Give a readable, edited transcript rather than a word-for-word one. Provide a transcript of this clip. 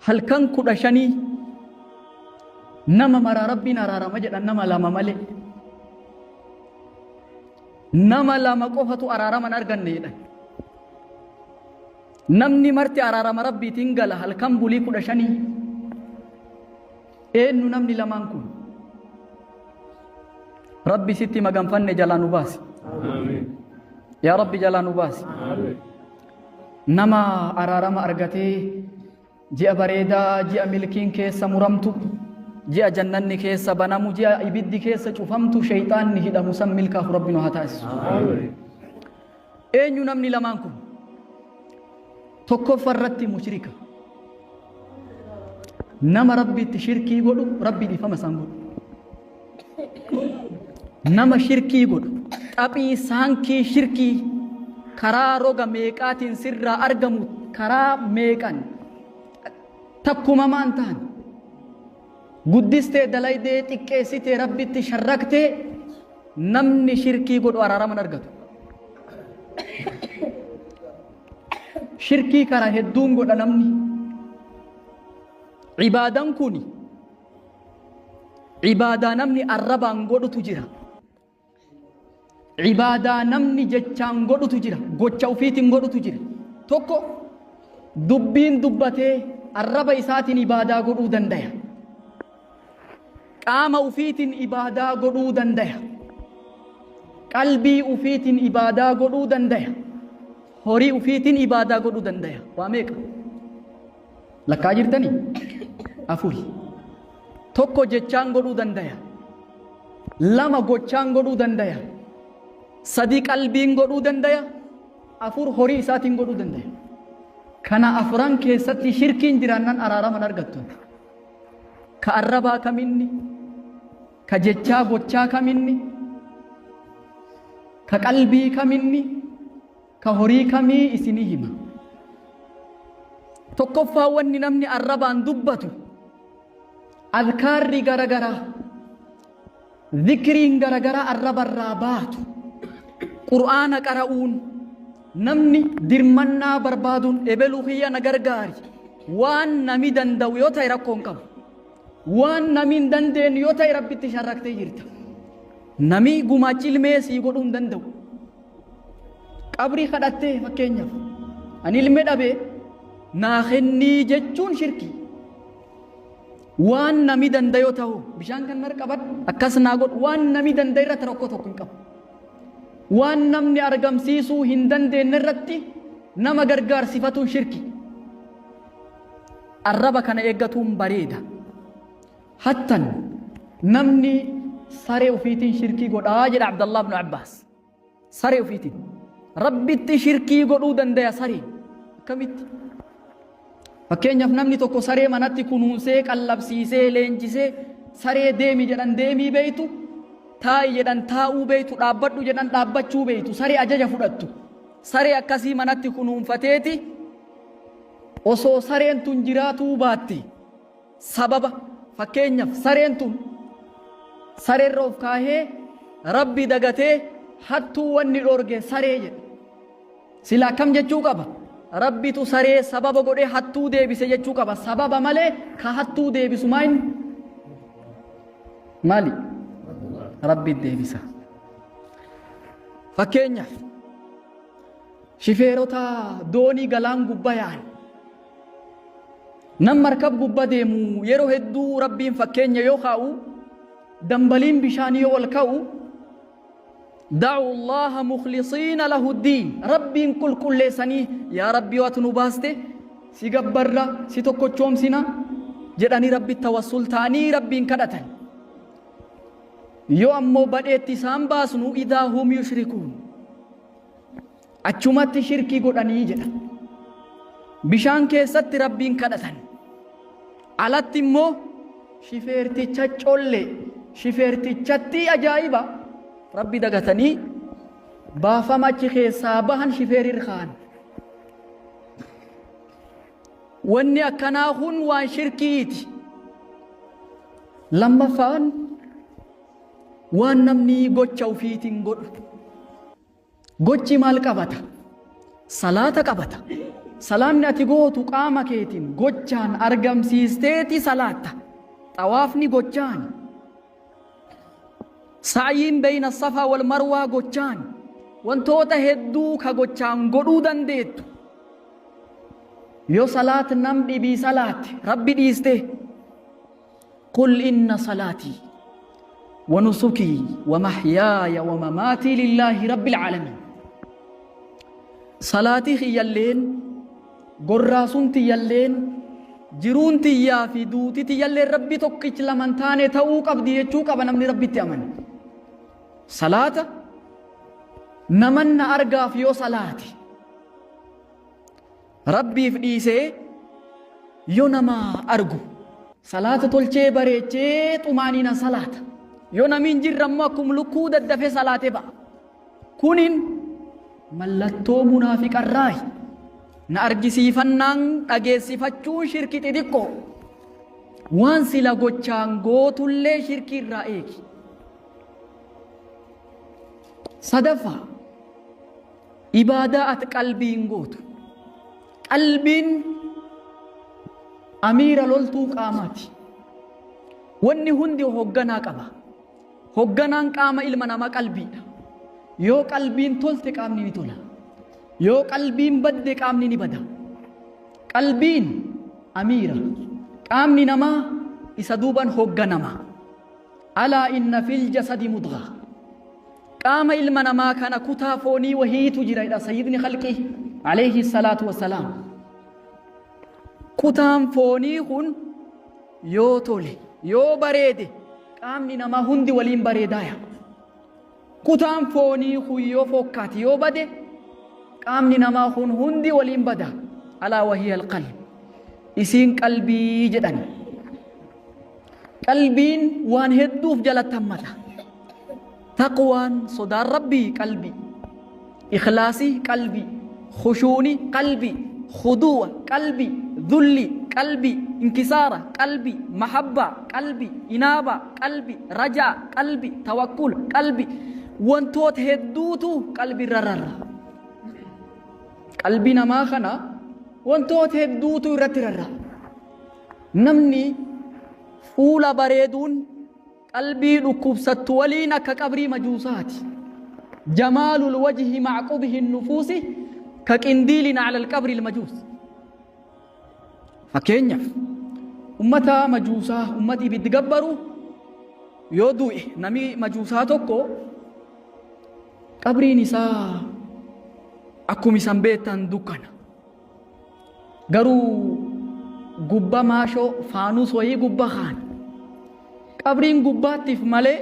halkan kudha shanii nama mara rabbiin araarama jedhan nama lama malee nama lama qofatu araaraman arganne jedhan namni marti araarama rabbiitiin gala halkan bulii kudha shanii eenyu namni lamaan kun rabbi sitti maganfanne jalaa nu baasi yaa rabbi jalaa nu baasi nama araarama argatee ji'a bareedaa ji'a milkiin keessa muramtu ji'a jannanni keessa banamu ji'a ibiddi keessa cufamtu shayxaanni hidhamu san milkaaf rabbi nu haa taasisu eenyu namni lamaan kun tokkoffaa irratti mushrika nama rabbitti shirkii godhu rabbi dhiifama san godhu nama shirkii godhu xaphii saankii shirkii karaa roga meeqaatiin sirraa argamu karaa meeqan takkuma maan ta'an guddistee dalaydee xiqqeessitee rabbitti sharraktee namni shirkii godhu araaraman argatu shirkii karaa hedduun godha namni ibaadan kuni ibaadaa namni arrabaan godhutu jira ibaadaa namni jechaan godhutu jira gocha ufiitiin godhutu jira tokko dubbiin dubbatee arraba isaatiin ibaadaa godhuu dandaya qaama ufiitiin ibaadaa godhuu dandaya qalbii ufiitiin ibaadaa godhuu dandaya horii ufiitiin ibaadaa godhuu dandaya waa meeqa lakkaa jirtanii afuri tokko jechaan godhuu dandaya lama gochaan godhuu dandaya sadi qalbiin godhuu dandaya afur horii isaatiin godhuu dandaya kana afran keessatti shirkiin jiraannan araaraman argattu ka arrabaa kaminni ka jechaa gochaa kaminni ka qalbii kaminni ka horii kamii isinii hima tokkoffaa wanni namni arrabaan dubbatu adkaarri garagaraa dhikriin garagaraa arrabarraa baatu qur'aana qara'uun namni dirmannaa barbaaduun ebeluu kiyya na gargaari waan nami danda'u yoo ta'e rakkoon qabu waan nami hin dandeenye yoo ta'e rabbitti sharraktee jirta nami gumaachi ilmee sii godhuu hin danda'u qabrii kadhattee fakkeenyaaf ani ilmee dhabee naa kennii jechuun shirkii waan nami danda'u yoo ta'u bishaan kan narqabadhu akkas naa godhu waan nami danda'u irratti rakkoo tokko hin qabu waan namni argamsiisuu hin dandeenye irratti nama gargaarsifatuun shirki arraba kana eeggatuun bareeda hattan namni saree ufiitiin shirkii godhaa jedha Abdallah ibn Abbas saree ufiitiin rabbitti shirkii godhuu dandaya saree akkamitti fakkeenyaaf namni tokko saree manatti kunuunsee qallabsiisee leenjisee saree deemi jedhan deemii beeytu taa'i jedhan taa'uu beeytu dhaabbadhu jedhan dhaabbachuu beeytu saree ajaja fudhattu saree akkasii manatti kunuunfateeti osoo sareen tun jiraatuu baatti sababa fakkeenyaaf sareen tun sareerra of kaahee rabbi dagatee hattuu wanni dhorge saree jedha sila akkam jechuu qaba rabbitu saree sababa godhee hattuu deebise jechuu qaba sababa malee ka hattuu deebisu maali rabbi deebisa fakkeenyaaf shifeerota doonii galaan gubbaa yaa'an nam markab gubbaa deemu yeroo hedduu rabbiin fakkeenya yoo kaa'u dambaliin bishaanii yoo ol ka'u دعوا الله مخلصين له الدين ربي كل لساني يا ربي واتنو باسته سيغبرا سيتوكو چومسينا جداني ربي توسل تاني ربي كدتن يو امو بديتي سامباسنو اذا هم يشركون اچومت شركي godhani jedha bishaan keessatti rabbiin kadhatan alatti immoo shifeerticha colle shifeertichatti ajaa'iba rabbi dagatanii baafamachi keessaa bahan shifeerir khaan wanni akkanaa kun waan shirkiiti lammaffaan waan namni gocha ufiitiin godhu gochi maal qabata salaata qabata salaamni ati gootu qaama keetiin gochaan argamsiisteeti salaatta xawaafni gochaan sa'yiin bayna safaa wal marwaa gochaan wantoota hedduu ka gochaan godhuu dandeettu yoo salaat nam dhibii salaatti rabbi dhiiste qul inna salaatii wa nusukii wa mahyaaya wa mamaatii lillaahi rabbil aalamiin salaatii hiyyalleen gorraasuun tiyyalleen jiruun tiyyaa fi duuti tiyyalleen rabbi tokkichi laman taane ta'uu qabdi jechuu qaba namni rabbitti amane salaata naman na argaaf yoo salaati rabbiif dhiisee yoo nama argu salaata tolchee bareechee xumaaniina salaata yoo namiin jirrammoo akkum lukkuu daddafee salaate ba'a kunin mallattoo munaafiqarraayi na argisiifannaan dhageessifachuun shirki xixiqqoo waan sila gochaan gootullee shirki irraa eegi sadaffaa ibaadaa ati qalbiin gootu qalbiin amiira loltuu qaamaati wanni hundi hogganaa qaba hogganaan qaama ilma namaa qalbiidha yoo qalbiin tolte qaamni ni tola yoo qalbiin badde qaamni ni bada qalbiin amiira qaamni namaa isa duuban hogganama alaa inna fil jasadi mudgha qaama ilma namaa kana kutaa foonii wahiitu jira jedha sayyidni khalqii alayhi salaatu wassalaam kutaan foonii kun yoo tole yoo bareede qaamni namaa hundi waliin bareedaaya kutaan foonii kun yoo fokkaate yoo bade qaamni namaa kun hundi waliin bada alaa wahiya alqalb isiin qalbii jedhani qalbiin waan hedduuf jalatti hammata taqwaan sodaan rabbii qalbii ikhlaasii qalbii khushuuni qalbii khuduwa qalbii dhulli qalbii inkisaara qalbii mahabba qalbii inaaba qalbii rajaa qalbii tawakkul qalbii wantoota hedduutu qalbii rarrarra qalbii namaa kana wantoota hedduutu irratti rarra namni fuula bareeduun qalbii dhukkubsattu waliin akka qabrii majuusaati jamaalul wajhi ma'a qubhi nufuusi ka qindiilin ala alqabri almajuus fakkeenyaaf ummata majuusaa ummati ibiddi gabbaru yoo du'e nami majuusaa tokko qabriin isaa akkuma isan beektan dukkana garuu gubba maashoo faanuus wayii gubba kaan qabriin gubbaattiif malee